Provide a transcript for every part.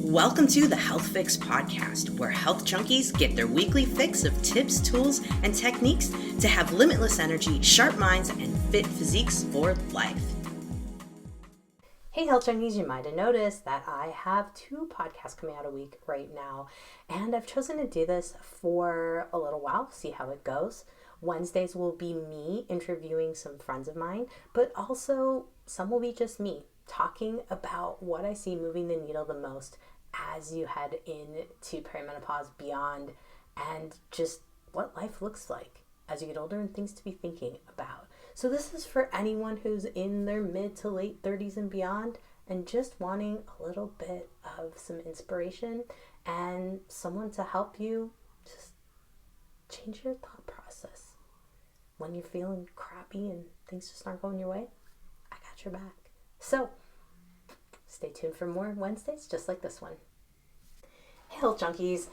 Welcome to the Health Fix podcast, where health junkies get their weekly fix of tips, tools, and techniques to have limitless energy, sharp minds, and fit physiques for life. Hey health junkies, you might have noticed that I have 2 podcasts coming out a week right now, and I've chosen to do this for a little while, see how it goes. Wednesdays will be me interviewing some friends of mine, but also some will be just me talking about what I see moving the needle the most as you head into perimenopause, beyond, and just what life looks like as you get older and things to be thinking about. So this is for anyone who's in their mid to late 30s and beyond and just wanting a little bit of some inspiration and someone to help you just change your thought process. When you're feeling crappy and things just aren't going your way, I got your back. So, stay tuned for more Wednesdays just like this one. Hey health junkies,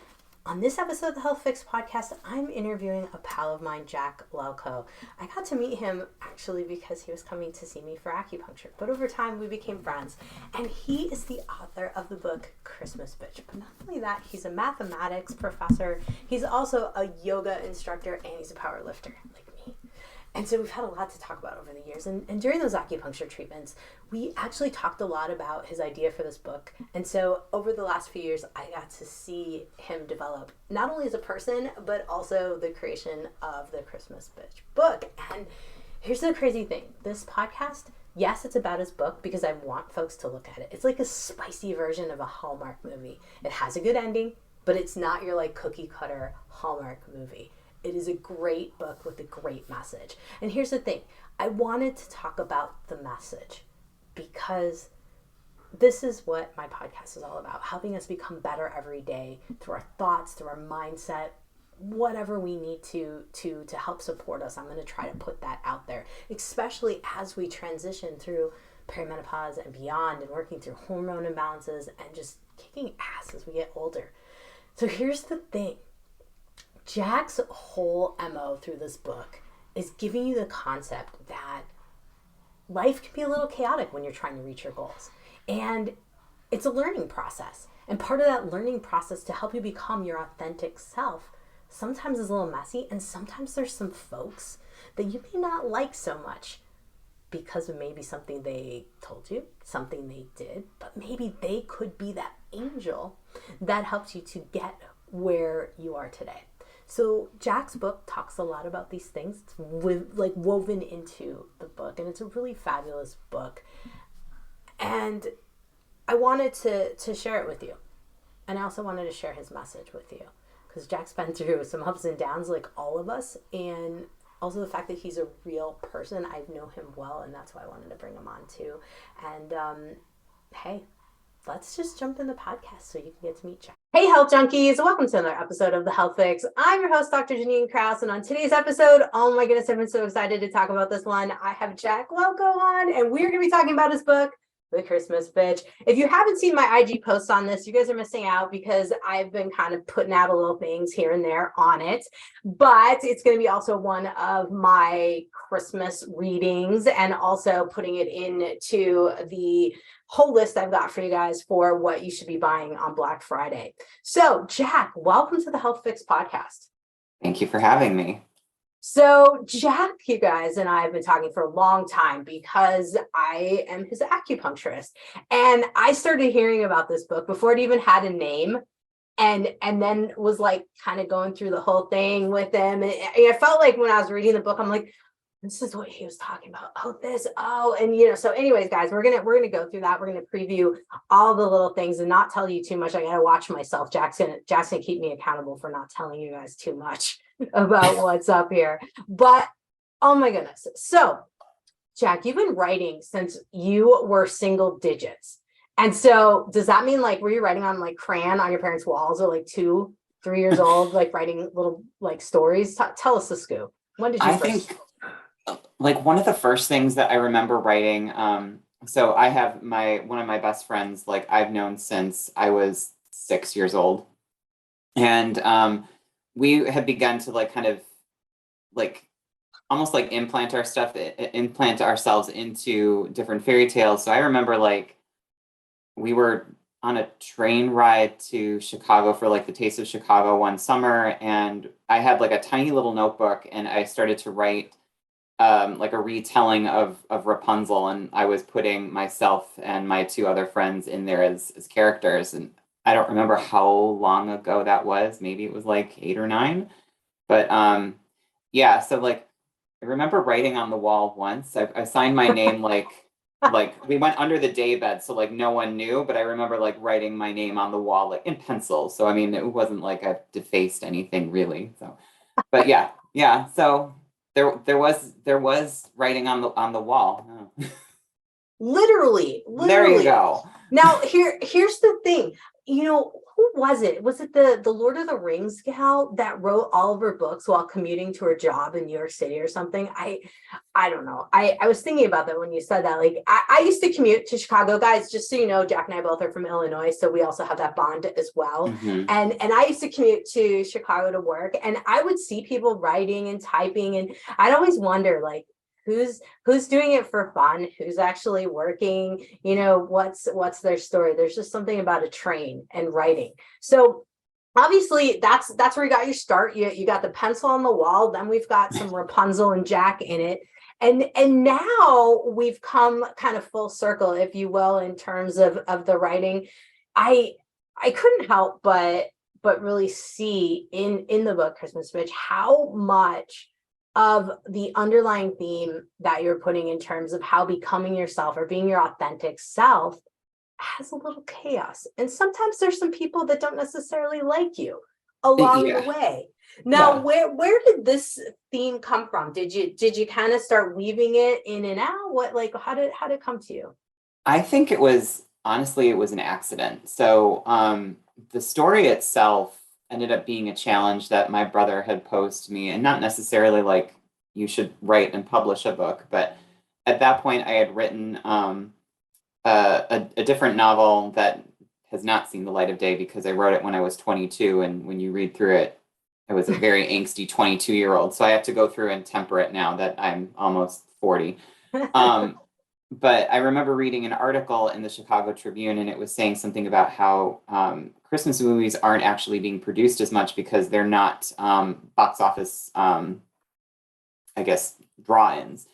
on this episode of the Health Fix podcast, I'm interviewing a pal of mine, Jack Lelko. I got to meet him actually because he was coming to see me for acupuncture, but over time we became friends, and he is the author of the book Christmas Bitch. But not only that, he's a mathematics professor, he's also a yoga instructor, and he's a power lifter like me. And so we've had a lot to talk about over the years. And during those acupuncture treatments, we actually talked a lot about his idea for this book. And so over the last few years, I got to see him develop, not only as a person, but also the creation of the Christmas Bitch book. And here's the crazy thing. This podcast, yes, it's about his book because I want folks to look at it. It's like a spicy version of a Hallmark movie. It has a good ending, but it's not your like cookie cutter Hallmark movie. It is a great book with a great message. And here's the thing. I wanted to talk about the message because this is what my podcast is all about, helping us become better every day through our thoughts, through our mindset, whatever we need to help support us. I'm going to try to put that out there, especially as we transition through perimenopause and beyond and working through hormone imbalances and just kicking ass as we get older. So here's the thing. Jack's whole MO through this book is giving you the concept that life can be a little chaotic when you're trying to reach your goals. And it's a learning process. And part of that learning process to help you become your authentic self sometimes is a little messy, and sometimes there's some folks that you may not like so much because of maybe something they told you, something they did, but maybe they could be that angel that helps you to get where you are today. So Jack's book talks a lot about these things. It's woven into the book, and it's a really fabulous book. And I wanted to share it with you. And I also wanted to share his message with you because Jack's been through some ups and downs like all of us, and also the fact that he's a real person. I know him well, and that's why I wanted to bring him on too. And hey, let's just jump in the podcast so you can get to meet Jack. Hey health junkies, welcome to another episode of the Health Fix. I'm your host, Dr. Jannine Krause, and on today's episode, oh my goodness, I've been so excited to talk about this one. I have Jack Lelko on, and we're going to be talking about his book, The Christmas Bitch. If you haven't seen my IG posts on this, you guys are missing out because I've been kind of putting out a little things here and there on it, but it's going to be also one of my Christmas readings and also putting it into the whole list I've got for you guys for what you should be buying on Black Friday. So Jack, welcome to the Health Fix podcast. Thank you for having me. So Jack, you guys, and I have been talking for a long time because I am his acupuncturist. And I started hearing about this book before it even had a name, and then was like kind of going through the whole thing with him. And I felt like when I was reading the book, I'm like, this is what he was talking about. And so anyways, guys, we're gonna go through that. We're gonna preview all the little things and not tell you too much. I gotta watch myself. Jack's gonna keep me accountable for not telling you guys too much about what's up here. But oh my goodness. So Jack, you've been writing since you were single digits. And so does that mean like were you writing on like crayon on your parents' walls or like 2-3 years old, like writing little like stories? Tell us the scoop. When did you I think like one of the first things that I remember writing, so I have one of my best friends, like I've known since I was 6 years old. And we had begun to like kind of like almost like implant ourselves into different fairy tales. So I remember like we were on a train ride to Chicago for like the Taste of Chicago one summer, and I had like a tiny little notebook, and I started to write like a retelling of Rapunzel, and I was putting myself and my two other friends in there as characters. And I don't remember how long ago that was. Maybe it was like 8 or 9. But yeah, so like I remember writing on the wall once. I signed my name like we went under the daybed, so like no one knew, but I remember like writing my name on the wall like in pencil. So I mean, it wasn't like I defaced anything really. So, but yeah, yeah. So there was writing on the wall. Oh. Literally. There you go. Now here's the thing. Who was it? Was it the Lord of the Rings gal that wrote all of her books while commuting to her job in New York City or something? I don't know. I was thinking about that when you said that. Like I used to commute to Chicago, guys. Just so you know, Jack and I both are from Illinois, so we also have that bond as well. Mm-hmm. And I used to commute to Chicago to work, and I would see people writing and typing, and I'd always wonder like, who's doing it for fun, who's actually working, what's their story. There's just something about a train and writing. So obviously that's where you got your start. You got the pencil on the wall, then we've got some Rapunzel and Jack in it, and now we've come kind of full circle, if you will, in terms of the writing. I couldn't help but really see in the book Christmas Witch how much of the underlying theme that you're putting in terms of how becoming yourself or being your authentic self has a little chaos. And sometimes there's some people that don't necessarily like you along the way. Now, where did this theme come from? Did you kind of start weaving it in and out? How did it come to you? I think it was an accident. So the story itself ended up being a challenge that my brother had posed to me, and not necessarily like you should write and publish a book, but at that point I had written a different novel that has not seen the light of day because I wrote it when I was 22, and when you read through it, I was a very angsty 22-year-old. So I have to go through and temper it now that I'm almost 40. But I remember reading an article in the Chicago Tribune, and it was saying something about how Christmas movies aren't actually being produced as much because they're not box office, I guess, draw-ins.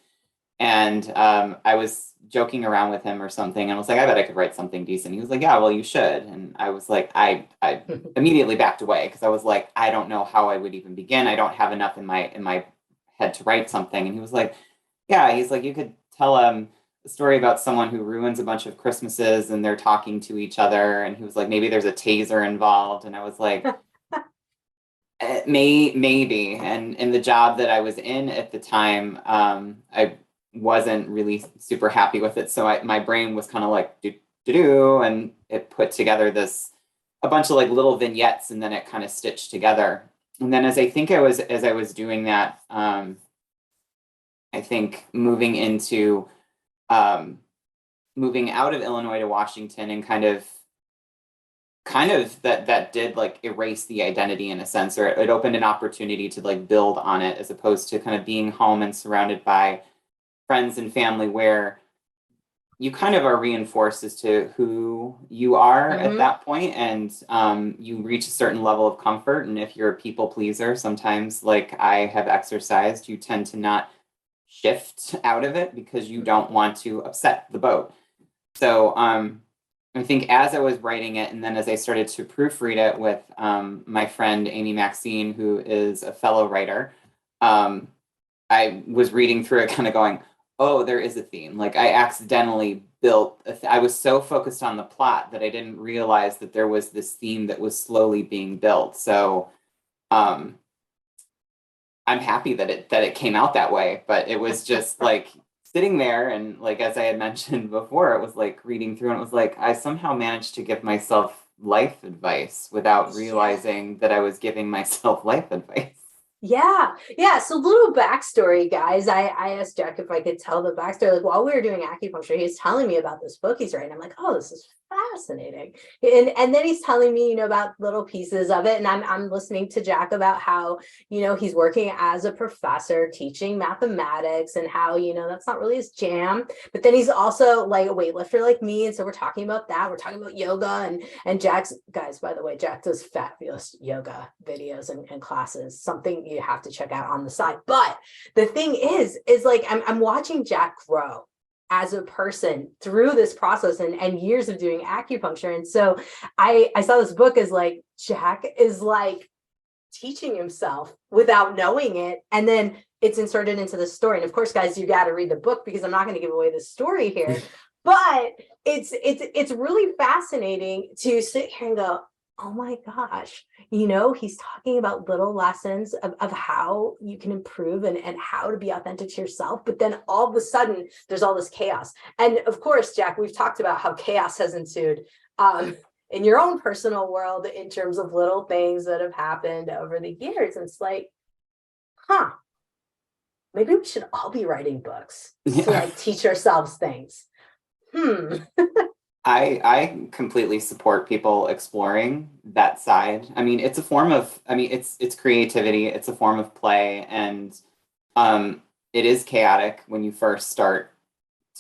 And I was joking around with him or something, and I was like, I bet I could write something decent. He was like, yeah, well, you should. And I was like, I immediately backed away because I was like, I don't know how I would even begin. I don't have enough in my head to write something. And he was like, yeah, he's like, you could tell a story about someone who ruins a bunch of Christmases and they're talking to each other. And he was like, maybe there's a taser involved. And I was like, maybe. And in the job that I was in at the time, I wasn't really super happy with it. So my brain was kind of like, do, and it put together a bunch of like little vignettes, and then it kind of stitched together. And then as I was doing that, I think moving out of Illinois to Washington, and kind of that did like erase the identity in a sense, or it opened an opportunity to like build on it, as opposed to kind of being home and surrounded by friends and family, where you kind of are reinforced as to who you are at that point, and you reach a certain level of comfort. And if you're a people pleaser, sometimes, like I have exercised, you tend to not shift out of it because you don't want to upset the boat. So I think as I was writing it, and then as I started to proofread it with my friend Amy Maxine, who is a fellow writer, I was reading through it kind of going, oh, there is a theme. Like I accidentally built, I was so focused on the plot that I didn't realize that there was this theme that was slowly being built. So I'm happy that it came out that way, but it was just like sitting there, and like, as I had mentioned before, it was like reading through, and it was like, I somehow managed to give myself life advice without realizing that I was giving myself life advice. Yeah. So little backstory, guys. I asked Jack if I could tell the backstory. Like while we were doing acupuncture, he was telling me about this book he's writing. I'm like, oh, this is fascinating. And then he's telling me, about little pieces of it. And I'm listening to Jack about how, he's working as a professor teaching mathematics and how, that's not really his jam. But then he's also like a weightlifter like me. And so we're talking about that. We're talking about yoga and Jack's, guys, by the way, Jack does fabulous yoga videos and classes, something you have to check out on the side. But the thing is like, I'm watching Jack grow as a person through this process and years of doing acupuncture. And so I saw this book as like, Jack is like teaching himself without knowing it. And then it's inserted into the story. And of course, guys, you got to read the book because I'm not going to give away the story here, but it's really fascinating to sit here and go, oh my gosh, he's talking about little lessons of how you can improve and how to be authentic to yourself. But then all of a sudden, there's all this chaos. And of course, Jack, we've talked about how chaos has ensued in your own personal world in terms of little things that have happened over the years. And it's like, maybe we should all be writing books to like teach ourselves things. I completely support people exploring that side. I mean, it's a form of, it's creativity. It's a form of play. And it is chaotic when you first start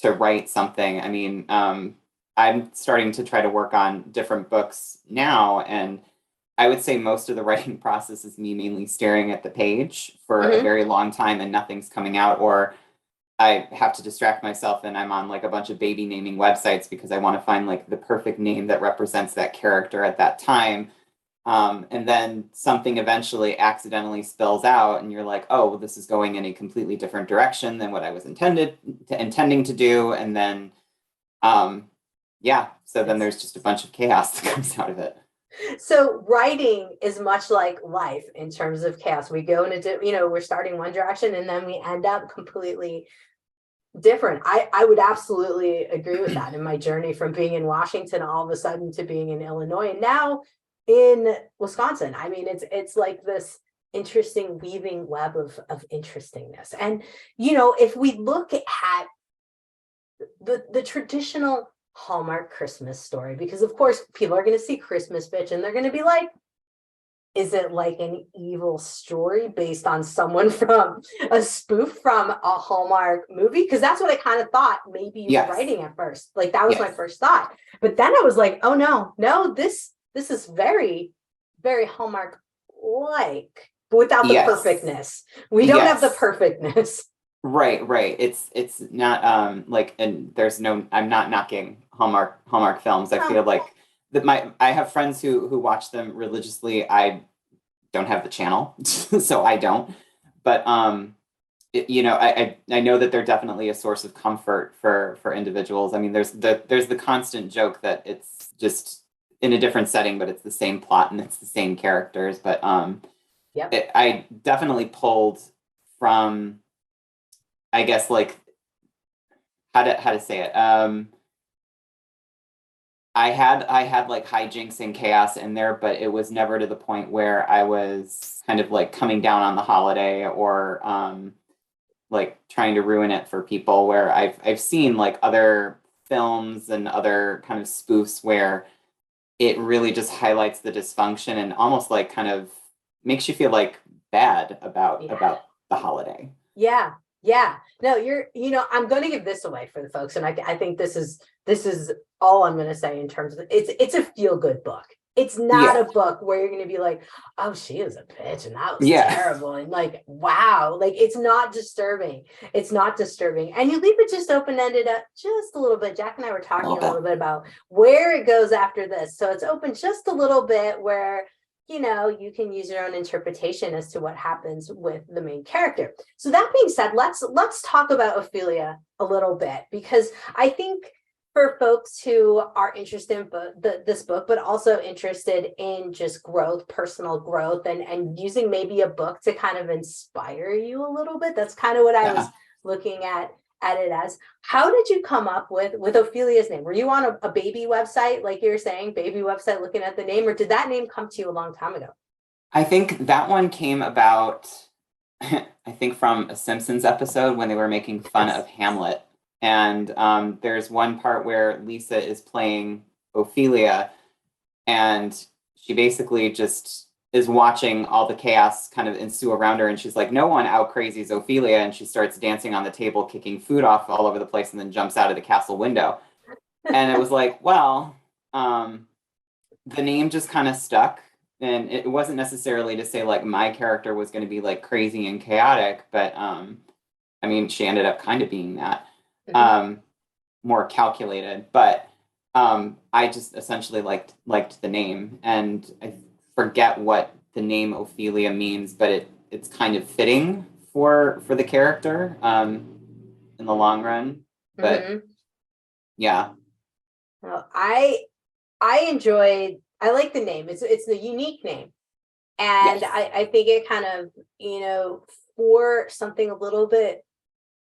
to write something. I mean, I'm starting to try to work on different books now. And I would say most of the writing process is me mainly staring at the page for a very long time and nothing's coming out, or I have to distract myself and I'm on like a bunch of baby naming websites because I want to find like the perfect name that represents that character at that time. And then something eventually accidentally spills out and you're like, oh, well, this is going in a completely different direction than what I was intending to do. And then, so then there's just a bunch of chaos that comes out of it. So writing is much like life in terms of chaos. We go into, we're starting one direction and then we end up completely different. I would absolutely agree with that in my journey from being in Washington all of a sudden to being in Illinois and now in Wisconsin. I mean, it's like this interesting weaving web of interestingness. And, if we look at the traditional Hallmark Christmas story, because of course people are going to see Christmas Bitch and they're going to be like, is it like an evil story based on someone from a spoof from a Hallmark movie? Because that's what I kind of thought maybe you were writing at first. Like that was my first thought. But then I was like, oh no, this is very, very Hallmark-like, but without the perfectness. We don't have the perfectness. Right. It's not and there's no, I'm not knocking Hallmark films. I feel like that I have friends who watch them religiously. I don't have the channel, so I don't. But I know that they're definitely a source of comfort for individuals. I mean, there's the constant joke that it's just in a different setting, but it's the same plot and it's the same characters. But I definitely pulled from, I guess, like how to say it. I had like hijinks and chaos in there, but it was never to the point where I was kind of like coming down on the holiday or like trying to ruin it for people. Where I've seen like other films and other kind of spoofs where it really just highlights the dysfunction and almost like kind of makes you feel like bad about the holiday. Yeah. No, I'm going to give this away for the folks. And I think this is all I'm going to say in terms of it's a feel good book. It's not a book where you're going to be like, oh, she is a bitch and that was terrible. And like, wow, like it's not disturbing. It's not disturbing. And you leave it just open-ended up just a little bit. Jack and I were talking a little bit about where it goes after this. So it's open just a little bit where you can use your own interpretation as to what happens with the main character. So that being said, let's talk about Ophelia a little bit, because I think for folks who are interested in this book, but also interested in just growth, personal growth, and using maybe a book to kind of inspire you a little bit. That's kind of what I was looking at it as. How did you come up with Ophelia's name? Were you on a baby website, like you're saying, baby website, looking at the name, or did that name come to you a long time ago? I think that one came about, I think from a Simpsons episode when they were making fun of Hamlet. And there's one part where Lisa is playing Ophelia, and she basically just is watching all the chaos kind of ensue around her, and she's like, no one out crazies Ophelia, and she starts dancing on the table, kicking food off all over the place, and then jumps out of the castle window. And it was like, well, the name just kind of stuck, and it wasn't necessarily to say like my character was going to be like crazy and chaotic, but I mean, she ended up kind of being that, more calculated, but I just essentially liked the name, and I forget what the name Ophelia means, but it's kind of fitting for the character in the long run. But yeah. Well, I like the name. It's a unique name. And Yes. I think it kind of, for something a little bit,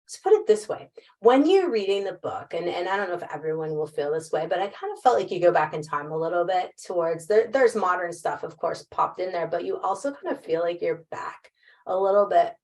let's put it this way. When you're reading the book, and I don't know if everyone will feel this way, but I kind of felt like you go back in time a little bit towards there's modern stuff, of course, popped in there, but you also kind of feel like you're back a little bit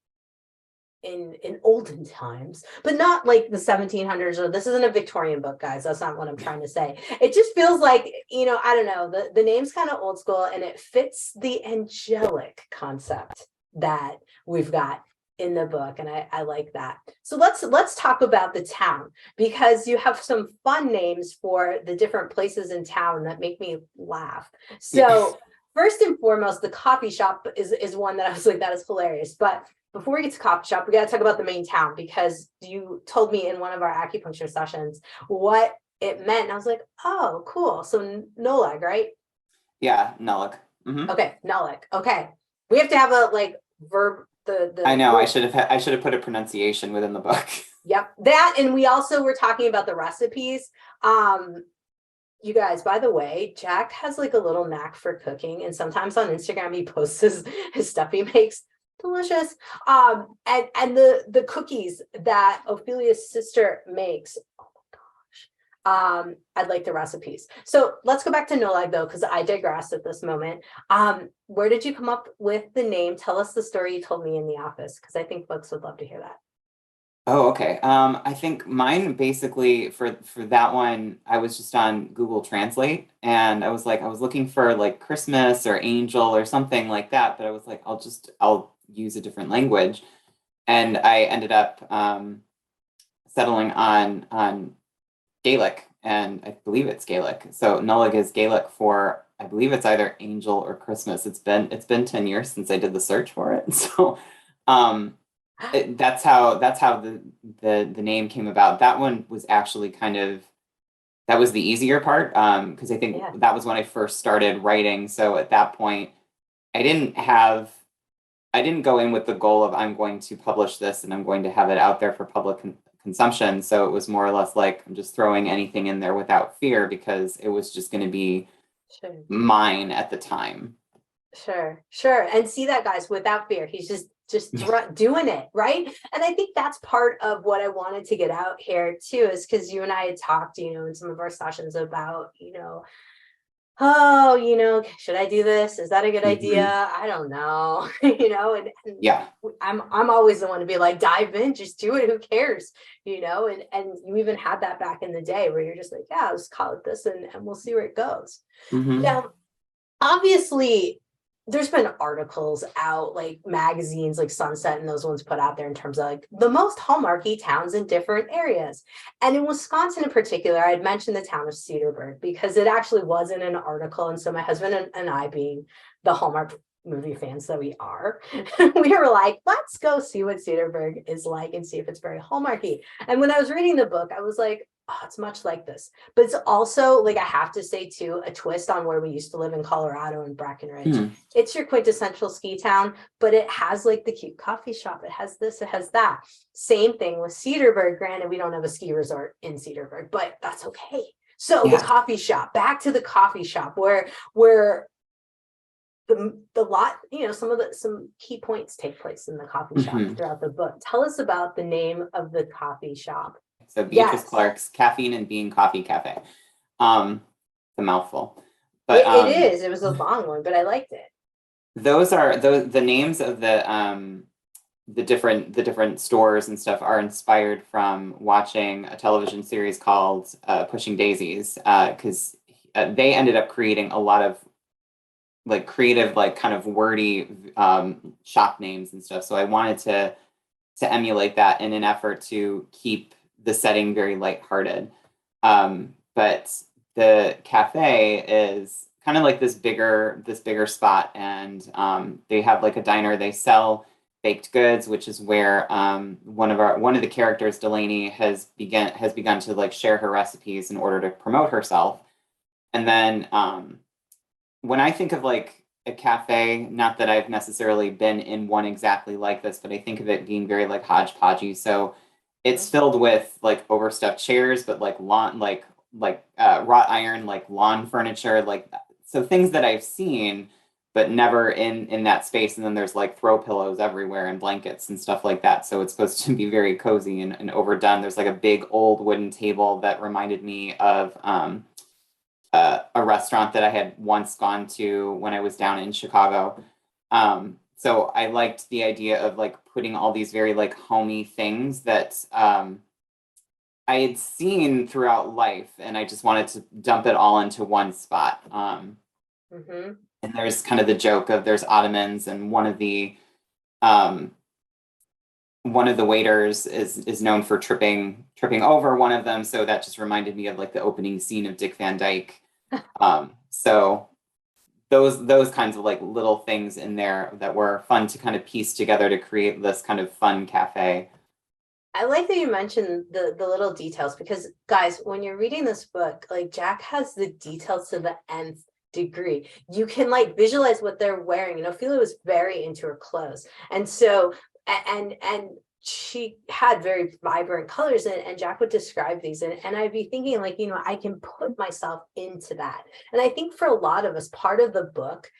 in olden times, but not like the 1700s, or this isn't a Victorian book, guys. That's not what I'm trying to say. It just feels like, I don't know, the name's kind of old school, and it fits the angelic concept that we've got in the book, and I like that. So let's talk about the town, because you have some fun names for the different places in town that make me laugh. So first and foremost, the coffee shop is one that I was like, that is hilarious. But before we get to coffee shop, we got to talk about the main town, because you told me in one of our acupuncture sessions what it meant. And I was like, oh, cool. So Nolag, right? Yeah, Nullock. Okay, Nolag. Okay. We have to have a verb. I know. I should have put a pronunciation within the book. Yep, that, and we also were talking about the recipes. You guys, by the way, Jack has like a little knack for cooking, and sometimes on Instagram he posts his stuff he makes. Delicious. And the cookies that Ophelia's sister makes. Oh my gosh. I'd like the recipes. So let's go back to Nolag though, because I digress at this moment. Where did you come up with the name? Tell us the story you told me in the office, because I think folks would love to hear that. Oh, okay. I think mine basically for that one, I was just on Google Translate, and I was looking for like Christmas or angel or something like that, but I was like, I'll use a different language, and I ended up settling on Gaelic, and I believe it's Gaelic. So Nullag is Gaelic for, I believe it's either angel or Christmas. It's been 10 years since I did the search for it, so that's how the name came about. That one was actually that was the easier part, because I think that was when I first started writing. So at that point, I didn't go in with the goal of I'm going to publish this and I'm going to have it out there for public consumption. So it was more or less like I'm just throwing anything in there without fear, because it was just going to be mine at the time. Sure. And see that, guys, without fear. He's just doing it, right? And I think that's part of what I wanted to get out here too, is because you and I had talked, in some of our sessions about, should I do this? Is that a good idea? I don't know, and yeah, I'm always the one to be like, dive in, just do it. Who cares? And you even had that back in the day where you're just like, yeah, let's call it this, and we'll see where it goes. Now, obviously, there's been articles out, like magazines like Sunset and those ones put out there in terms of like the most Hallmarky towns in different areas. And in Wisconsin in particular, I had mentioned the town of Cedarburg because it actually was in an article. And so my husband and I, being the Hallmark movie fans that we are, we were like, let's go see what Cedarburg is like and see if it's very Hallmarky. And when I was reading the book, I was like, oh, it's much like this. But it's also, like, I have to say too, a twist on where we used to live in Colorado and Breckenridge. It's your quintessential ski town, but it has like the cute coffee shop. It has this, it has that. Same thing with Cedarburg. Granted, we don't have a ski resort in Cedarburg, but that's okay. So the coffee shop, back to the coffee shop where the lot, some key points take place in the coffee shop throughout the book. Tell us about the name of the coffee shop. So Beatrice Clark's Caffeine and Bean Coffee Cafe. It's a mouthful, but it is. It was a long one, but I liked it. Those are the names of the different stores and stuff are inspired from watching a television series called Pushing Daisies, because they ended up creating a lot of like creative, like kind of wordy shop names and stuff. So I wanted to emulate that in an effort to keep the setting very lighthearted. But the cafe is kind of like this bigger spot, and they have like a diner. They sell baked goods, which is where one of the characters, Delaney, has begun to like share her recipes in order to promote herself. And then when I think of like a cafe, not that I've necessarily been in one exactly like this, but I think of it being very like hodgepodgey. So it's filled with like overstuffed chairs, but like lawn, wrought iron, like lawn furniture, like so things that I've seen, but never in that space. And then there's like throw pillows everywhere and blankets and stuff like that. So it's supposed to be very cozy and overdone. There's like a big old wooden table that reminded me of a restaurant that I had once gone to when I was down in Chicago. So I liked the idea of like putting all these very like homey things that I had seen throughout life, and I just wanted to dump it all into one spot. And there's kind of the joke of there's ottomans, and one of the waiters is known for tripping over one of them. So that just reminded me of like the opening scene of Dick Van Dyke. So those kinds of like little things in there that were fun to kind of piece together to create this kind of fun cafe. I like that you mentioned the little details, because guys, when you're reading this book, like Jack has the details to the nth degree. You can like visualize what they're wearing. And Ophelia was very into her clothes. And so, and she had very vibrant colors, and Jack would describe these, and I'd be thinking like, I can put myself into that. And I think for a lot of us, part of the book,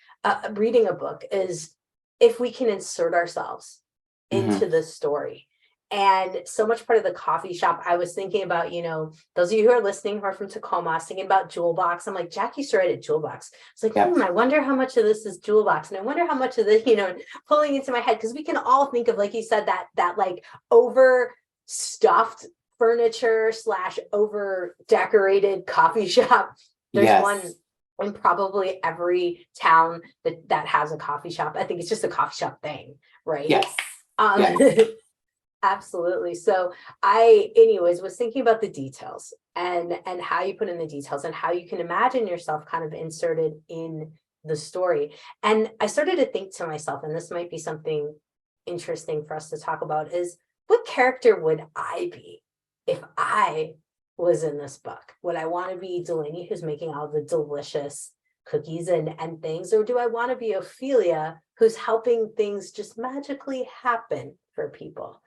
reading a book, is if we can insert ourselves into the story. And so much part of the coffee shop, I was thinking about, those of you who are listening who are from Tacoma, I was thinking about Jewel Box. I'm like, Jack used to write at Jewel Box. It's like, I wonder how much of this is Jewel Box. And I wonder how much of this, pulling into my head, because we can all think of, like you said, that like overstuffed furniture / over decorated coffee shop. There's one in probably every town that has a coffee shop. I think it's just a coffee shop thing, right? Yes. Absolutely. So I, anyways, was thinking about the details and how you put in the details and how you can imagine yourself kind of inserted in the story. And I started to think to myself, and this might be something interesting for us to talk about, is what character would I be if I was in this book? Would I want to be Delaney, who's making all the delicious cookies and things? Or do I want to be Ophelia, who's helping things just magically happen for people?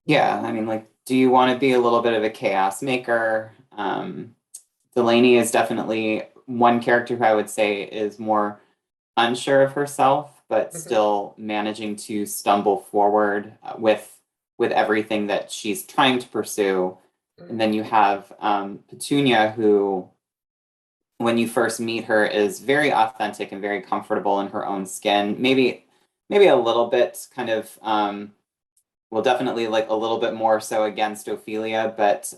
Yeah, I mean, like, do you want to be a little bit of a chaos maker? Delaney is definitely one character who I would say is more unsure of herself, but still managing to stumble forward with everything that she's trying to pursue. And then you have Petunia, who, when you first meet her, is very authentic and very comfortable in her own skin. Maybe a little bit kind of well, definitely like a little bit more so against Ophelia, but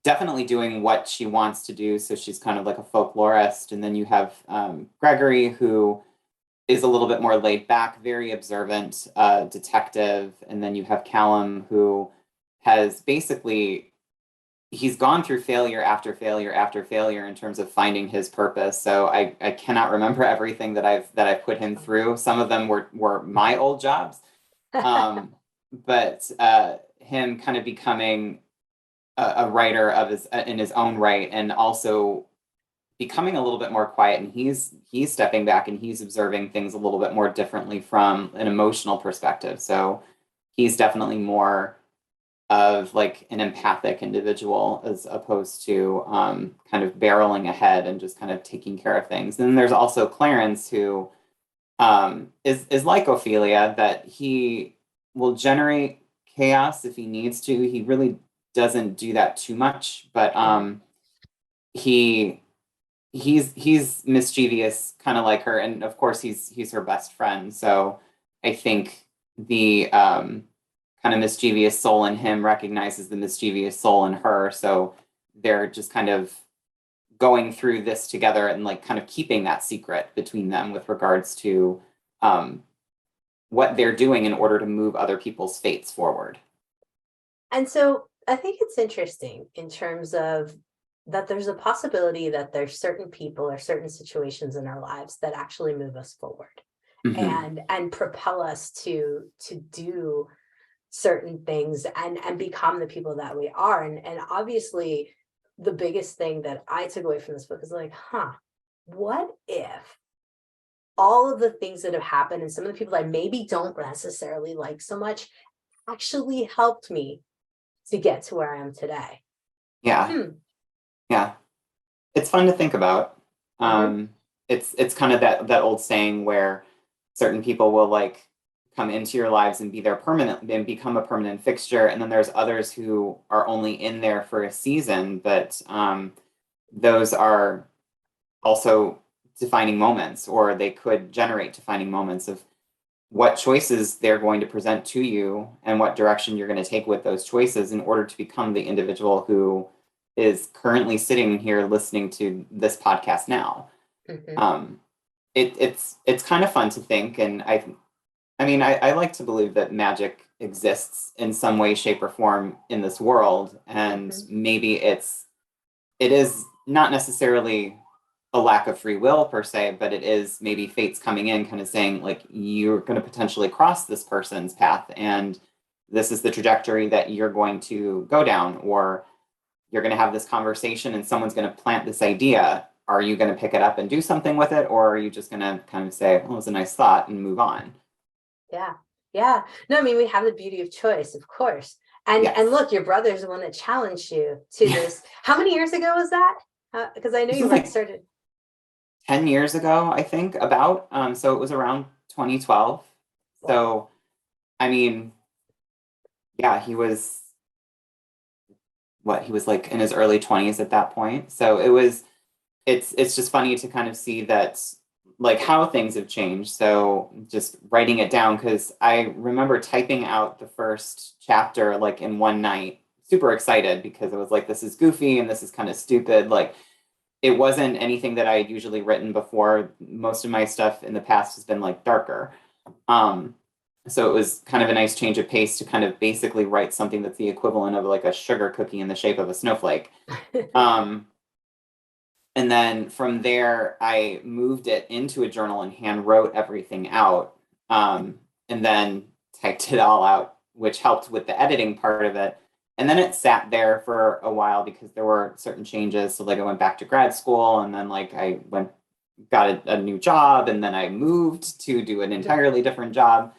definitely doing what she wants to do. So she's kind of like a folklorist. And then you have Gregory, who is a little bit more laid back, very observant detective. And then you have Callum, who has basically, he's gone through failure after failure after failure in terms of finding his purpose. So I cannot remember everything that I've put him through. Some of them were my old jobs. But him kind of becoming a writer of in his own right, and also becoming a little bit more quiet, and he's stepping back and he's observing things a little bit more differently from an emotional perspective. So he's definitely more of like an empathic individual as opposed to kind of barreling ahead and just kind of taking care of things. And then there's also Clarence, who is like Ophelia, that he will generate chaos if he needs to. He really doesn't do that too much, but he's mischievous, kind of like her, and of course he's her best friend. So I think the kind of mischievous soul in him recognizes the mischievous soul in her. So they're just kind of going through this together and like kind of keeping that secret between them with regards to what they're doing in order to move other people's fates forward. And so I think it's interesting in terms of that there's a possibility that there's certain people or certain situations in our lives that actually move us forward and propel us to do certain things and become the people that we are. And obviously the biggest thing that I took away from this book is like, what if all of the things that have happened and some of the people I maybe don't necessarily like so much actually helped me to get to where I am today? Yeah. Yeah. It's fun to think about. It's kind of that old saying where certain people will like come into your lives and be there permanent and become a permanent fixture. And then there's others who are only in there for a season, but those are also defining moments, or they could generate defining moments of what choices they're going to present to you and what direction you're going to take with those choices in order to become the individual who is currently sitting here listening to this podcast now. It's kind of fun to think, and I mean, I like to believe that magic exists in some way, shape, or form in this world, and maybe it is not necessarily a lack of free will per se, but it is maybe fate's coming in, kind of saying like, you're going to potentially cross this person's path, and this is the trajectory that you're going to go down, or you're going to have this conversation and someone's going to plant this idea. Are you going to pick it up and do something with it? Or are you just going to kind of say, well, it was a nice thought and move on? Yeah. No, I mean, we have the beauty of choice, of course. And look, your brother's the one that challenged you to this. How many years ago was that? Because I know you like started 10 years ago, I think, about. So it was around 2012. Wow. So, I mean, yeah, he was like in his early 20s at that point. So it's just funny to kind of see that, like, how things have changed. So just writing it down, because I remember typing out the first chapter like in one night, super excited, because it was like, this is goofy and this is kind of stupid. Like, it wasn't anything that I had usually written before. Most of my stuff in the past has been like darker. So it was kind of a nice change of pace to kind of basically write something that's the equivalent of like a sugar cookie in the shape of a snowflake. And then from there, I moved it into a journal and hand wrote everything out, and then typed it all out, which helped with the editing part of it. And then it sat there for a while because there were certain changes. So like I went back to grad school, and then like I got a new job, and then I moved to do an entirely different job.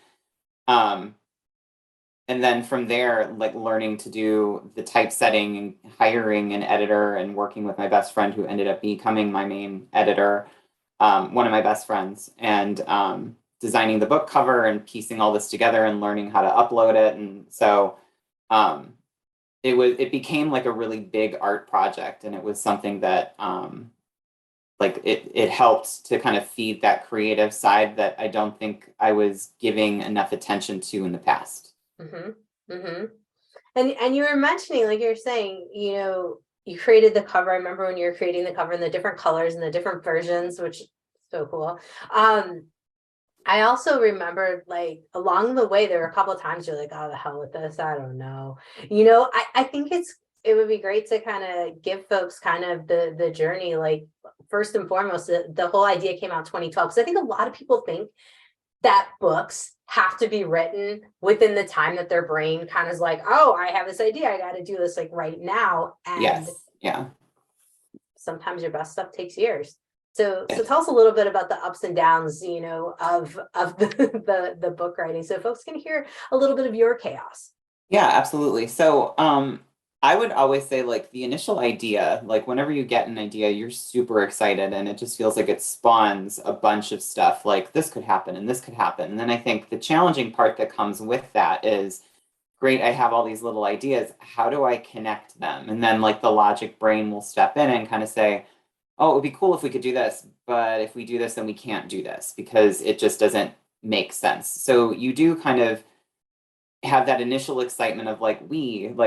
And then from there, like learning to do the typesetting and hiring an editor and working with my best friend who ended up becoming my main editor, one of my best friends, and designing the book cover and piecing all this together and learning how to upload it. And so it became like a really big art project, and it was something that like it helped to kind of feed that creative side that I don't think I was giving enough attention to in the past. And you were mentioning, like you're saying, you know, you created the cover. I remember when you were creating the cover and the different colors and the different versions, which is so cool. I also remember, like, along the way, there were a couple of times you're like, oh, the hell with this, I don't know. You know, I think it would be great to kind of give folks kind of the journey. Like, first and foremost, the whole idea came out 2012, because I think a lot of people think that books have to be written within the time that their brain kind of is like, oh, I have this idea, I got to do this like right now. And sometimes your best stuff takes years. So tell us a little bit about the ups and downs, you know, of the book writing, so folks can hear a little bit of your chaos. Yeah, absolutely. So I would always say, like, the initial idea, like whenever you get an idea, you're super excited, and it just feels like it spawns a bunch of stuff, like this could happen and this could happen. And then I think the challenging part that comes with that is, great, I have all these little ideas, how do I connect them? And then like the logic brain will step in and kind of say, oh, it would be cool if we could do this, but if we do this, then we can't do this because it just doesn't make sense. So you do kind of have that initial excitement of like,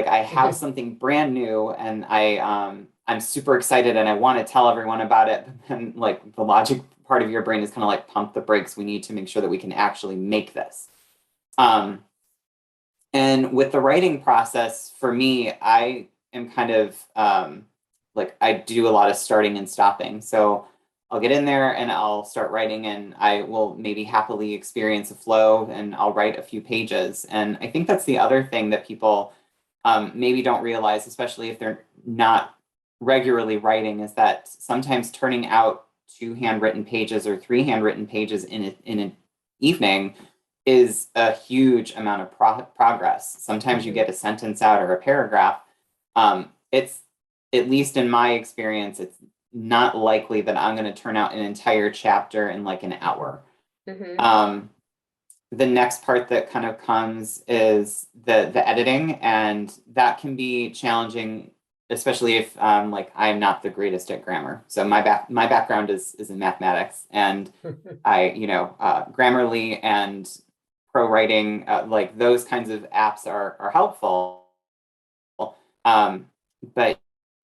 I have something brand new, and I'm I'm super excited and I want to tell everyone about it. But then like the logic part of your brain is kind of like, pump the brakes. We need to make sure that we can actually make this. And with the writing process, for me, I am kind of like, I do a lot of starting and stopping. So I'll get in there and I'll start writing, and I will maybe happily experience a flow and I'll write a few pages. And I think that's the other thing that people maybe don't realize, especially if they're not regularly writing, is that sometimes turning out 2 handwritten pages or 3 handwritten pages in an evening is a huge amount of progress. Sometimes you get a sentence out or a paragraph. It's, at least in my experience, it's not likely that I'm going to turn out an entire chapter in like an hour. The next part that kind of comes is the editing, and that can be challenging, especially if like I'm not the greatest at grammar. So my background is in mathematics, and I, Grammarly and pro writing, like those kinds of apps are helpful. But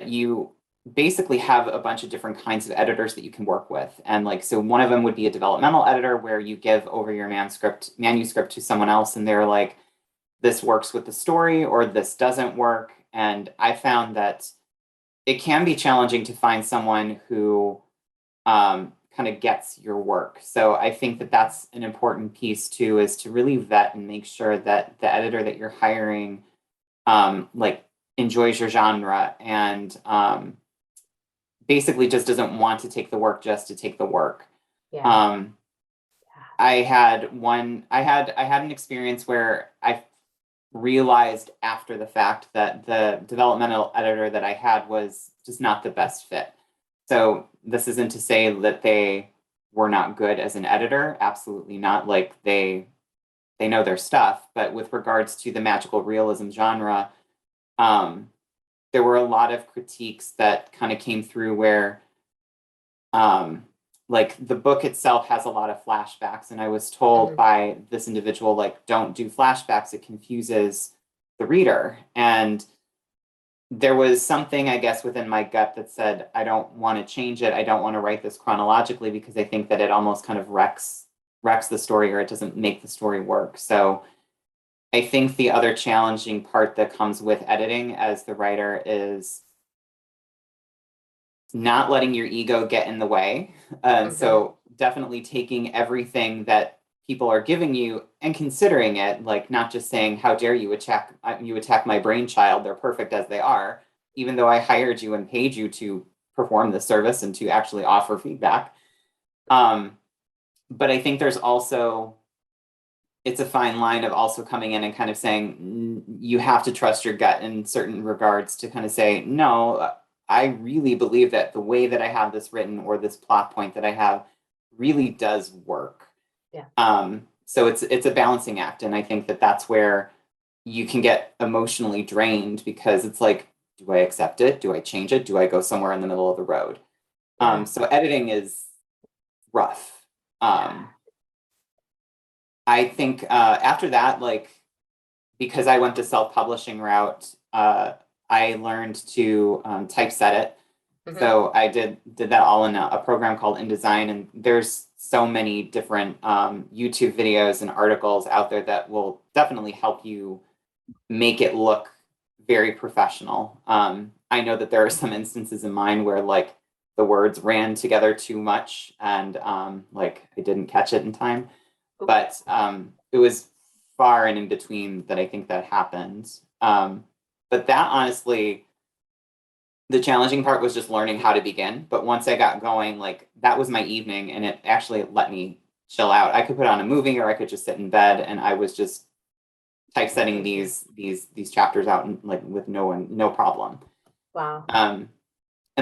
you basically have a bunch of different kinds of editors that you can work with. And like, so one of them would be a developmental editor where you give over your manuscript to someone else, and they're like, this works with the story or this doesn't work. And I found that it can be challenging to find someone who kind of gets your work. So I think that that's an important piece too, is to really vet and make sure that the editor that you're hiring like enjoys your genre and basically just doesn't want to take the work just to take the work. I had an experience where I realized after the fact that the developmental editor that I had was just not the best fit. So this isn't to say that they were not good as an editor. Absolutely not. Like they know their stuff. But with regards to the magical realism genre, there were a lot of critiques that kind of came through where like the book itself has a lot of flashbacks, and I was told by this individual, like, don't do flashbacks, it confuses the reader. And there was something, I guess, within my gut that said, I don't want to change it. I don't want to write this chronologically because I think that it almost kind of wrecks the story, or it doesn't make the story work. So I think the other challenging part that comes with editing as the writer is not letting your ego get in the way. So definitely taking everything that people are giving you and considering it, like not just saying, how dare you attack my brainchild, they're perfect as they are, even though I hired you and paid you to perform the service and to actually offer feedback. But I think there's also, it's a fine line of also coming in and kind of saying, you have to trust your gut in certain regards to kind of say, no, I really believe that the way that I have this written or this plot point that I have really does work. So it's a balancing act. And I think that that's where you can get emotionally drained, because it's like, do I accept it? Do I change it? Do I go somewhere in the middle of the road? So editing is rough. I think after that, like, because I went the self-publishing route, I learned to typeset it. So I did that all in a program called InDesign, and there's so many different YouTube videos and articles out there that will definitely help you make it look very professional. I know that there are some instances in mine where like the words ran together too much, and like I didn't catch it in time, but it was far and in between that I think that happened. But that, honestly, the challenging part was just learning how to begin. But once I got going, like that was my evening, and it actually let me chill out. I could put on a movie, or I could just sit in bed, and I was just typesetting these chapters out, and like with no problem. Wow. And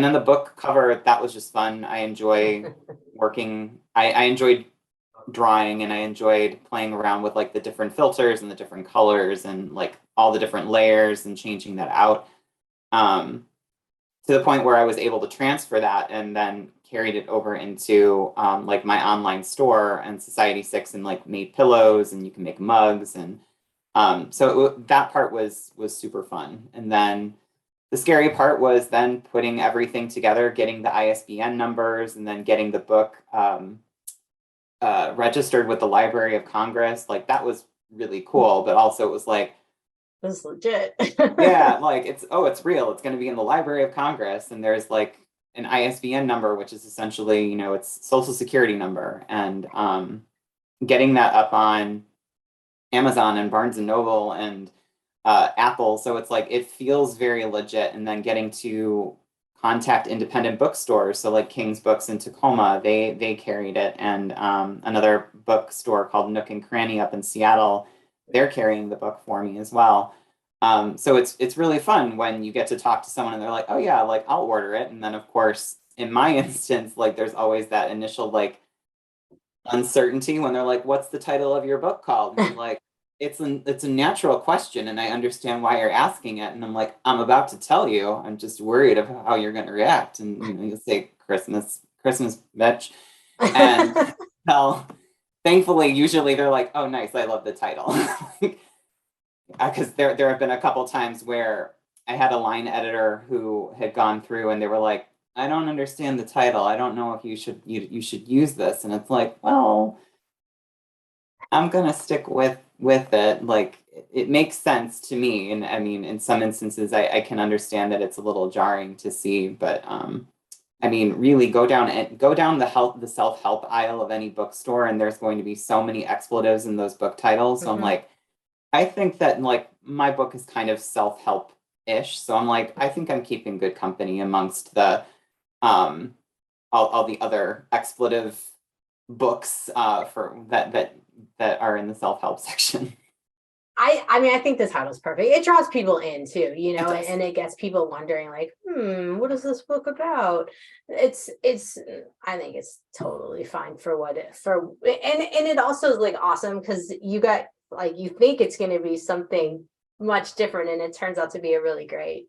then the book cover, that was just fun. I enjoy working. I enjoyed drawing, and I enjoyed playing around with like the different filters and the different colors and like all the different layers and changing that out. To the point where I was able to transfer that and then carried it over into like my online store and Society6, and like made pillows, and you can make mugs. And so that part was super fun. And then the scary part was then putting everything together, getting the ISBN numbers, and then getting the book registered with the Library of Congress. Like that was really cool, but also it was like, This is legit. yeah, like it's real. It's going to be in the Library of Congress, and there's like an ISBN number, which is essentially, it's social security number, and getting that up on Amazon and Barnes and Noble and Apple. So it's like it feels very legit. And then getting to contact independent bookstores, so like King's Books in Tacoma, they carried it, and another bookstore called Nook and Cranny up in Seattle, they're carrying the book for me as well. So it's really fun when you get to talk to someone and they're like, oh yeah, like I'll order it. And then of course, in my instance, like there's always that initial like uncertainty when they're like, what's the title of your book called? And I'm like, it's a natural question and I understand why you're asking it. And I'm like, I'm about to tell you. I'm just worried of how you're going to react. And you'll say Christmas, bitch. And well, thankfully, usually they're like, oh, nice, I love the title. Because there have been a couple times where I had a line editor who had gone through and they were like, I don't understand the title. I don't know if you should use this. And it's like, well, I'm gonna stick with it. Like it makes sense to me. And I mean, in some instances I can understand that it's a little jarring to see, but I mean, really go down the self-help aisle of any bookstore and there's going to be so many expletives in those book titles. So I'm like, I think that like my book is kind of self-help-ish. So I'm like, I think I'm keeping good company amongst the all the other expletive books for that are in the self-help section. I mean, I think the title's perfect. It draws people in too, It and it gets people wondering like, what is this book about? It's I think it's totally fine for and it also is like awesome because you got like you think it's going to be something much different and it turns out to be a really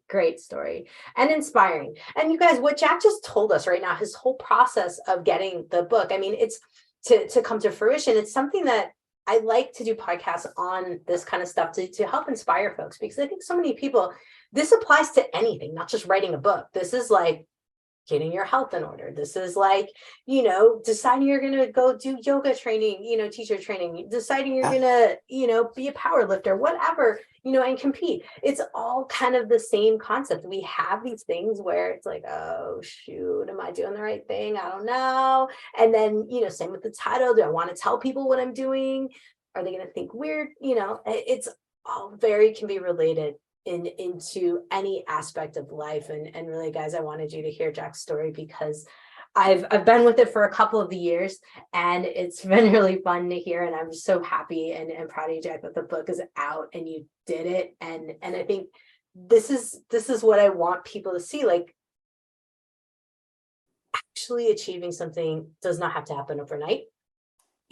great story and inspiring. And you guys, what Jack just told us right now, his whole process of getting the book, I mean, it's to come to fruition. It's something that I like to do podcasts on this kind of stuff to help inspire folks, because I think so many people, this applies to anything, not just writing a book. This is like getting your health in order. This is like, deciding you're going to go do yoga training, teacher training, deciding you're going to, be a power lifter, whatever, and compete. It's all kind of the same concept. We have these things where it's like, oh, shoot, am I doing the right thing? I don't know. And then, same with the title. Do I want to tell people what I'm doing? Are they going to think weird? It's all can be related into any aspect of life. And really, guys, I wanted you to hear Jack's story because I've been with it for a couple of the years and it's been really fun to hear. And I'm so happy and proud of you, Jack, that the book is out and you did it. And I think this is what I want people to see. Like, actually achieving something does not have to happen overnight.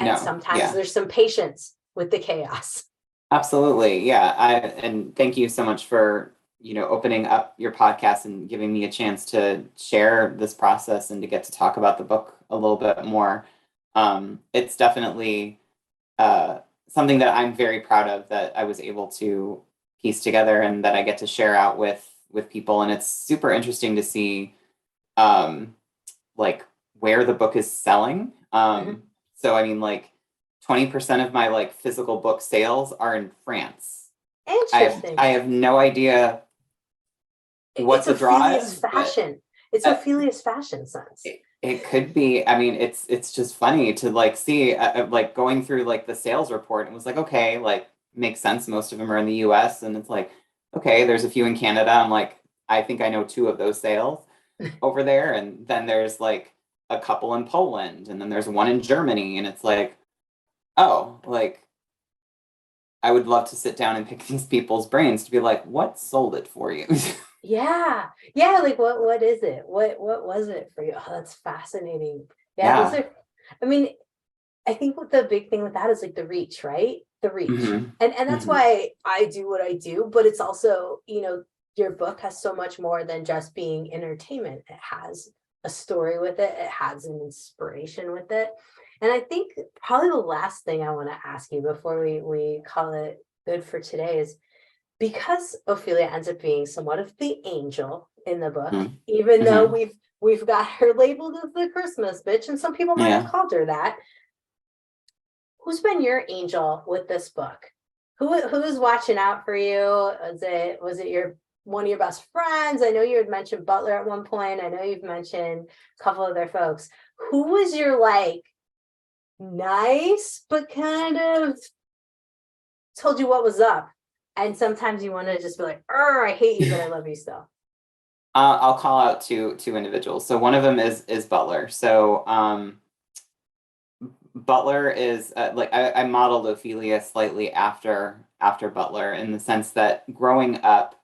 And sometimes there's some patience with the chaos. Absolutely. Yeah. And thank you so much for, opening up your podcast and giving me a chance to share this process and to get to talk about the book a little bit more. It's definitely something that I'm very proud of that I was able to piece together and that I get to share out with people. And it's super interesting to see like where the book is selling. So, I mean, like 20% of my like physical book sales are in France. Interesting. I have no idea what the draw is. Fashion. It's Ophelia's fashion sense. It could be. I mean, it's just funny to like see like going through like the sales report. It was like, okay, like makes sense. Most of them are in the US and it's like, okay, there's a few in Canada. I'm like, I think I know 2 of those sales over there. And then there's like a couple in Poland and then there's one in Germany. And it's like, oh, like I would love to sit down and pick these people's brains to be like, what sold it for you? Yeah. Like what is it? What was it for you? Oh, that's fascinating. Yeah. I mean, I think what the big thing with that is like the reach, right? The reach. And that's why I do what I do, but it's also, your book has so much more than just being entertainment. It has a story with it. It has an inspiration with it. And I think probably the last thing I want to ask you before we call it good for today is, because Ophelia ends up being somewhat of the angel in the book, Mhm. even though Mhm. we've got her labeled as the Christmas bitch, and some people might have Yeah. called her that. Who's been your angel with this book? Who's watching out for you? Was it your one of your best friends? I know you had mentioned Butler at one point. I know you've mentioned a couple other folks. Who was your like nice but kind of told you what was up? And sometimes you want to just be like, I hate you, but I love you still. I'll call out two individuals. So one of them is Butler. So Butler is like I modeled Ophelia slightly after Butler in the sense that growing up,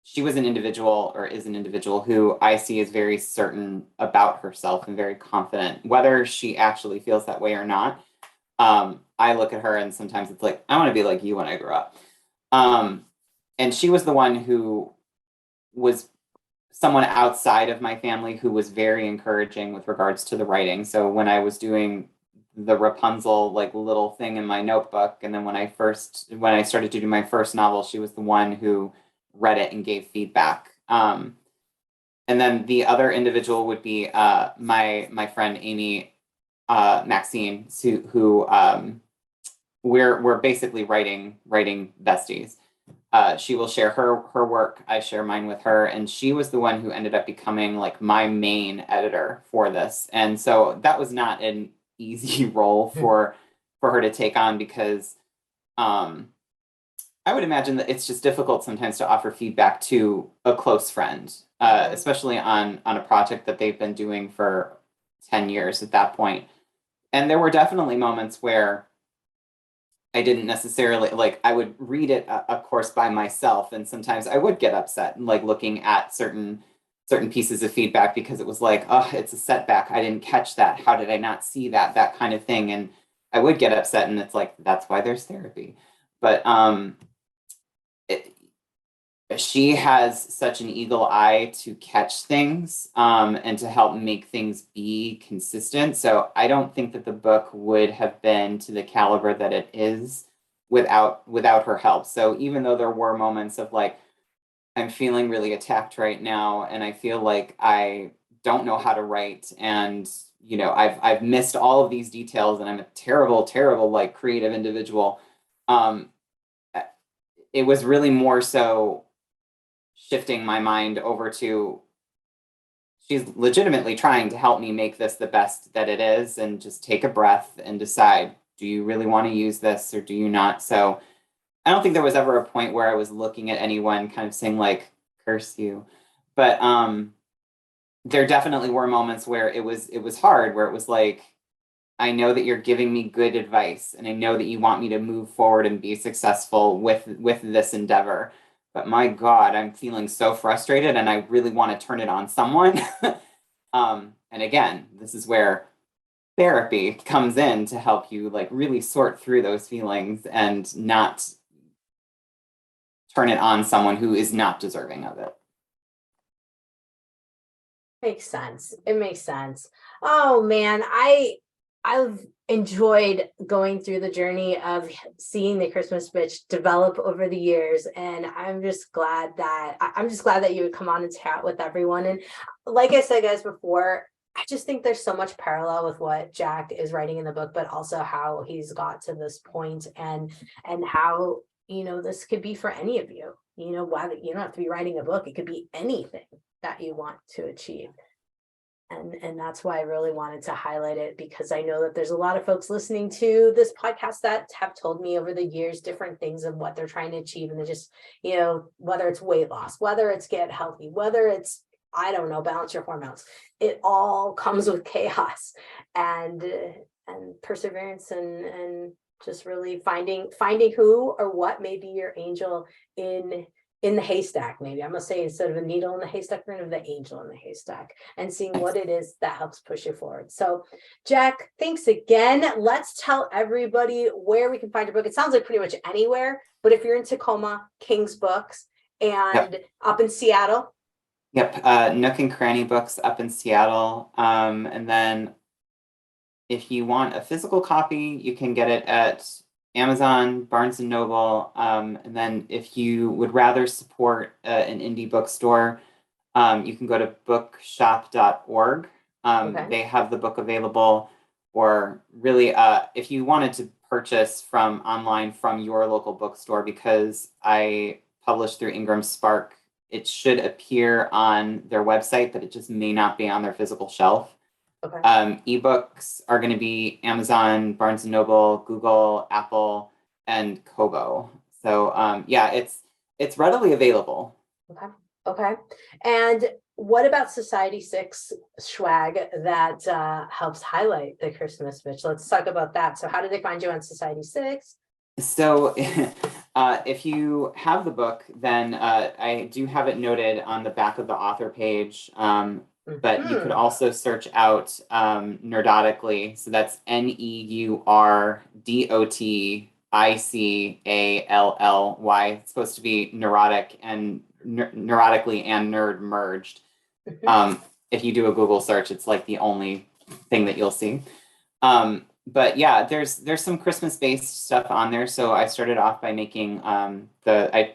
she was an individual or is an individual who I see as very certain about herself and very confident, whether she actually feels that way or not. I look at her and sometimes it's like, I want to be like you when I grow up. And she was the one who was someone outside of my family who was very encouraging with regards to the writing. So when I was doing the Rapunzel like little thing in my notebook, and then when I started to do my first novel, she was the one who read it and gave feedback. And then the other individual would be my friend Amy Maxine, who we're basically writing besties. She will share her work. I share mine with her, and she was the one who ended up becoming like my main editor for this. And so that was not an easy role for her to take on because I would imagine that it's just difficult sometimes to offer feedback to a close friend, especially on a project that they've been doing for 10 years at that point. And there were definitely moments where I didn't necessarily like, I would read it, of course, by myself. And sometimes I would get upset, like looking at certain pieces of feedback because it was like, oh, it's a setback. I didn't catch that. How did I not see that? That kind of thing. And I would get upset, and it's like, that's why there's therapy. But she has such an eagle eye to catch things and to help make things be consistent. So I don't think that the book would have been to the caliber that it is without her help. So even though there were moments of like, I'm feeling really attacked right now, and I feel like I don't know how to write, and I've missed all of these details, and I'm a terrible like creative individual. It was really more so shifting my mind over to she's legitimately trying to help me make this the best that it is, and just take a breath and decide, do you really want to use this or do you not? So I don't think there was ever a point where I was looking at anyone kind of saying like, curse you. But there definitely were moments where it was hard, where it was like, I know that you're giving me good advice, and I know that you want me to move forward and be successful with this endeavor. But my God, I'm feeling so frustrated, and I really want to turn it on someone. And again, this is where therapy comes in to help you like really sort through those feelings and not turn it on someone who is not deserving of it. Makes sense. It makes sense. Oh man, I've enjoyed going through the journey of seeing the Christmas bitch develop over the years, and I'm just glad that you would come on and chat with everyone. And like I said, guys, before, I just think there's so much parallel with what Jack is writing in the book, but also how he's got to this point, and how this could be for any of you. Why you don't have to be writing a book; it could be anything that you want to achieve. And that's why I really wanted to highlight it, because I know that there's a lot of folks listening to this podcast that have told me over the years different things of what they're trying to achieve, and they just whether it's weight loss, whether it's get healthy, whether it's, I don't know, balance your hormones, it all comes with chaos and perseverance, and just really finding who or what may be your angel in the haystack. Maybe I'm gonna say, instead of a needle in the haystack, we're gonna have the angel in the haystack, and seeing what it is that helps push you forward. So Jack, thanks again. Let's tell everybody where we can find your book. It sounds like pretty much anywhere, but if you're in Tacoma, King's Books, and Yep. up in Seattle. Yep. Nook and Cranny Books up in Seattle. And then if you want a physical copy, you can get it at Amazon, Barnes and Noble, and then if you would rather support an indie bookstore, you can go to bookshop.org. Okay. They have the book available, or really, if you wanted to purchase from online from your local bookstore, because I publish through Ingram Spark, it should appear on their website, but it just may not be on their physical shelf. Okay. Ebooks are going to be Amazon, Barnes and Noble, Google, Apple, and Kobo. So yeah, it's readily available. Okay. Okay. And what about Society 6 swag that helps highlight the Christmas bitch? Let's talk about that. So how did they find you on Society 6? So if you have the book, then I do have it noted on the back of the author page. But you could also search out Nerdotically. So that's NEURDOTICALLY. It's supposed to be neurotic and neurotically and nerd merged. If you do a Google search, it's like the only thing that you'll see. But yeah, there's some Christmas based stuff on there. So I started off by making I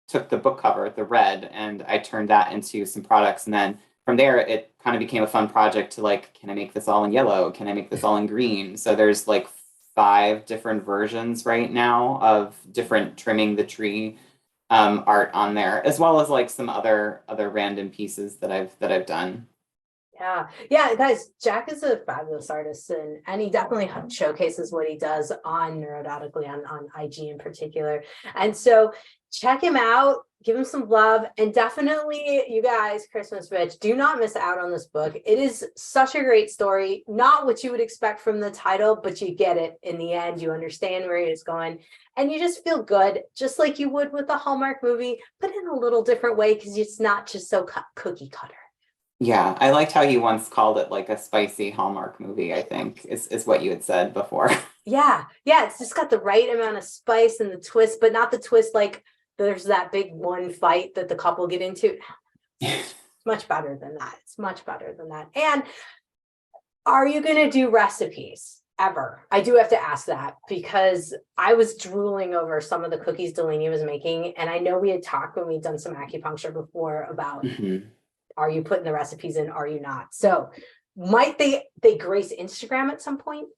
took the book cover, the red, and I turned that into some products. And then from there, it kind of became a fun project to like, can I make this all in yellow? Can I make this all in green? So there's like 5 different versions right now of different trimming the tree art on there, as well as like some other random pieces that I've done. Yeah, guys, Jack is a fabulous artist, and he definitely showcases what he does on Neurodotically, on IG in particular. And so check him out, give him some love, and definitely, you guys, Christmas Bitch, do not miss out on this book. It is such a great story, not what you would expect from the title, but you get it in the end. You understand where it's going, and you just feel good, just like you would with a Hallmark movie, but in a little different way, because it's not just so cookie cutter. Yeah, I liked how you once called it like a spicy Hallmark movie, I think, is what you had said before. Yeah, it's just got the right amount of spice and the twist, but not the twist like there's that big one fight that the couple get into. It's much better than that. It's much better than that. And are you going to do recipes ever? I do have to ask that, because I was drooling over some of the cookies Delaney was making. And I know we had talked when we'd done some acupuncture before about are you putting the recipes in? Are you not? So might they grace Instagram at some point?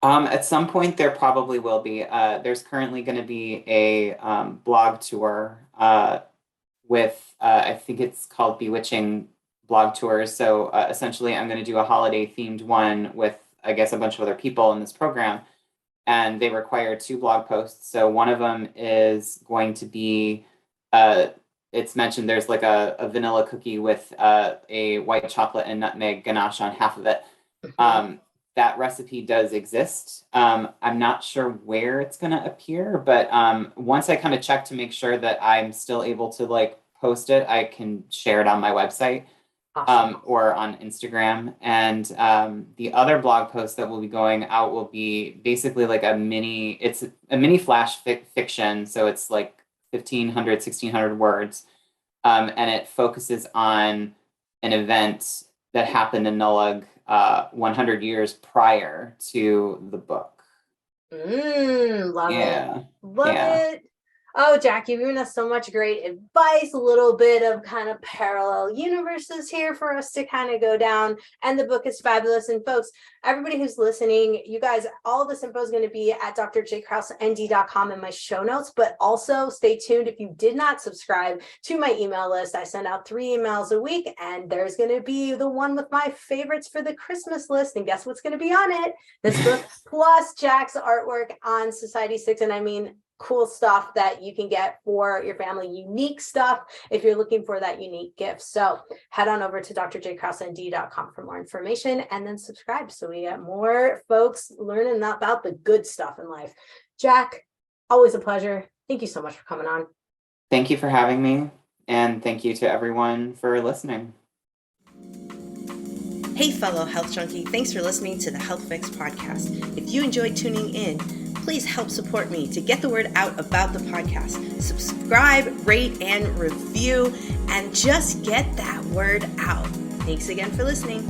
At some point, there probably will be. There's currently going to be a blog tour with, I think it's called Bewitching Blog Tours. So essentially, I'm going to do a holiday themed one with, I guess, a bunch of other people in this program. And they require 2 blog posts. So one of them is going to be it's mentioned there's like a vanilla cookie with a white chocolate and nutmeg ganache on half of it. That recipe does exist. I'm not sure where it's going to appear, but once I kind of check to make sure that I'm still able to like post it, I can share it on my website. Awesome. Or on Instagram. And the other blog post that will be going out will be basically like it's a mini flash fiction. So it's like 1,500, 1,600 words. And it focuses on an event that happened in Nullag 100 years prior to the book. Love it. Love it. Oh, Jack, you've given us so much great advice, a little bit of kind of parallel universes here for us to kind of go down. And the book is fabulous. And folks, everybody who's listening, you guys, all this info is going to be at drjkrauseND.com in my show notes. But also stay tuned. If you did not subscribe to my email list, I send out 3 emails a week. And there's going to be the one with my favorites for the Christmas list. And guess what's going to be on it? This book plus Jack's artwork on Society 6. And I mean, cool stuff that you can get for your family, unique stuff if you're looking for that unique gift. So head on over to drjkrauseND.com for more information, and then subscribe so we get more folks learning about the good stuff in life. Jack, always a pleasure. Thank you so much for coming on. Thank you for having me, and thank you to everyone for listening. Hey, fellow health junkie, thanks for listening to the Health Fix podcast. If you enjoyed tuning in, please help support me to get the word out about the podcast. Subscribe, rate, and review, and just get that word out. Thanks again for listening.